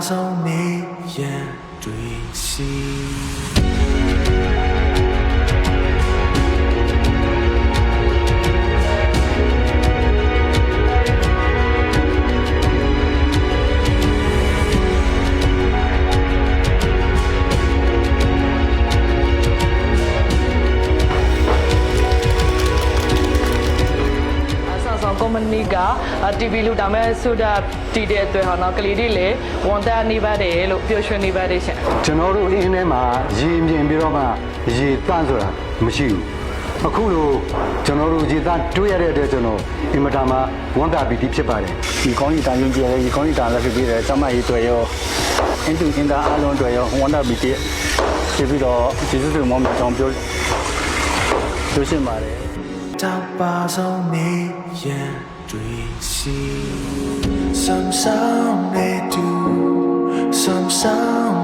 ဆုံးနေရန်တွေ့ရှိကွန်မနီက TV လူဒါမဲ့ဆိုဒါတီတဲ့အတွက်ဟောနော်ကလေးတွေလည်းဝန်တာနေပါတယ်လို့ပြောရွှင်နေပါတယ်ရှင် ကျွန်တော်တို့အင်းထဲမှာရေမြင်ပြီးတော့မှရေတန့်ဆိုတာမရှိဘူးအခုလိုကျွန်တော်တို့ရေတန့်တွေ့ရတဲ့အတွက်ကျွန်တော်အင်မတန်မှဝန်တာပီတိဖြစ်ပါတယ် ဒီကောင်းကြီးတာရင်ကျဲဒီကောင်းကြီးတာလည်းဖြစ်ပြီးတယ်စမရေးတွေ့ရောအင်းတူအင်းသားအလုံးတွေ့ရောဝန်တာပီတိဖြစ်ပြီးတော့ကျေးဇူးတင်မောင်းတောင်းပြောရှင်းပါတယ် တောက်ပါဆုံးနေရန်တွေ့ရှိ Some sound they do Some sound